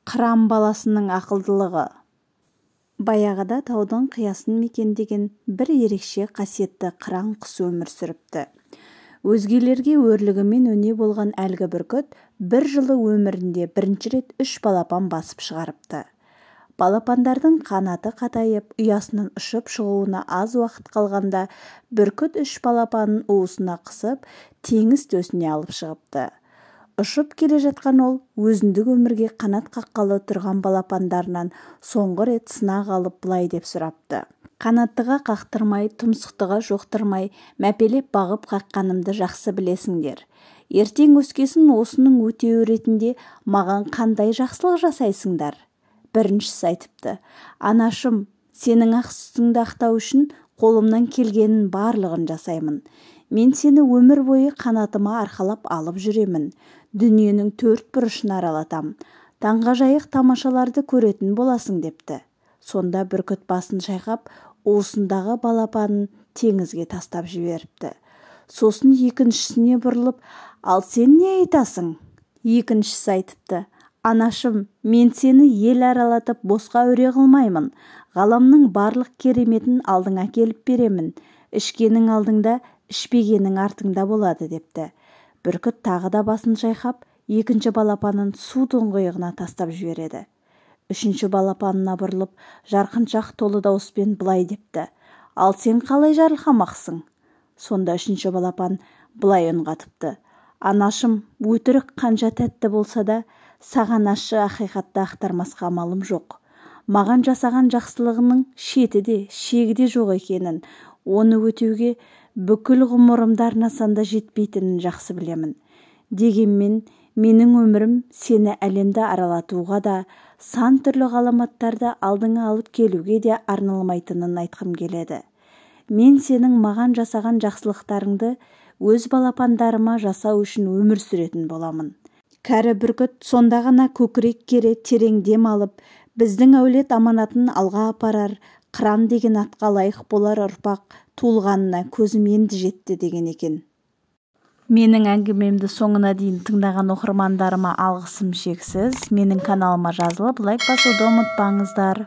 Қыран баласының ақылдылығы. Баяғыда таудың қиясын мекендеген бір ерекше қасиетті қыран құс өмір сүріпті. Өзгелерге өрлігімен өне болған әлгі бүркіт бір жылы өмірінде бірінші рет 3 балапан басып шығарыпты. Балапандардың қанаты қатайып, ұясынан ұшып шығуына аз уақыт қалғанда бүркіт 3 балапанын уысына қысып, теңіз төсіне алып шығыпты. Ұшып келе жатқан ол өзіндік өмірге қанат қаққалы тұрған балапандарынан соңғы рет сынақ алып былай деп сұрапты: «Қанаттыға қақтырмай, тұмсықтыға жоқтырмай, мәпелеп бағып қаққанымды жақсы білесіңдер. Ертең өскесін осының өтеуі ретінде маған қандай жақсылық жасайсыңдар?» Біріншісі айтыпты: «Анашым, сенің ақ сүтіңді ақтау үшін қолымнан келгенін барлығын жасаймын. Мен сені өмір бойы қанатыма арқалап алып жүремін. Дүниенің 4 бұрышын аралатам. Таңғажайық тамашаларды көретін боласың» депті. Сонда бүркіт басын шайқап, уысындағы балапанын теңізге тастап жіберіпті. Сосын екіншісіне бұрылып: «Ал сен не айтасың?» Екіншісі айтыпты: «Анашым, мен сені ел аралатып босқа өре қылмаймын. Ғаламның барлық кереметін алдыңа келіп беремін. Ішкенің алдыңда, ішпегенің артыңда болады» депті. Бүркіт тағы да басын шайқап, екінші балапанын су тұңғиығына тастап жібереді. Үшінші балапанына бұрылып, жарқыншақ толы дауыспен былай депті: «Ал сен қалай жарылқамақсың?» Сонда үшінші балапан былай үн қатыпты: «Анашым, өтірік қанша тәтті болса да, саған ащы ақиқатты ақтармасқа амалым жоқ. Маған жасаған жақсылығының шеті де, шегі де жоқ екенін, оны өтеуге бүкіл ғұмырымды арнасам да жетпейтінін жақсы білемін. Дегенмен, менің өмірім сені әлемді аралатуға да, сан түрлі ғаламаттарды алдыңа алып келуге де арналмайтынын айтқым келеді. Мен сенің маған жасаған жақсылықтарыңды өз балапандарыма жасау үшін өмір сүретін боламын». Кәрі бүркіт сонда ғана көкірек кере терең дем алып, біздің әулет аманатын алға апарар, қыран деген атқа лайық болар ұрпақ туылғанына көзім енді жетті деген екен. Менің әңгімемді соңына дейін тыңдаған оқырмандарыма алғысым шексіз. Менің каналыма жазылып, лайк басуды ұмытпаңыздар.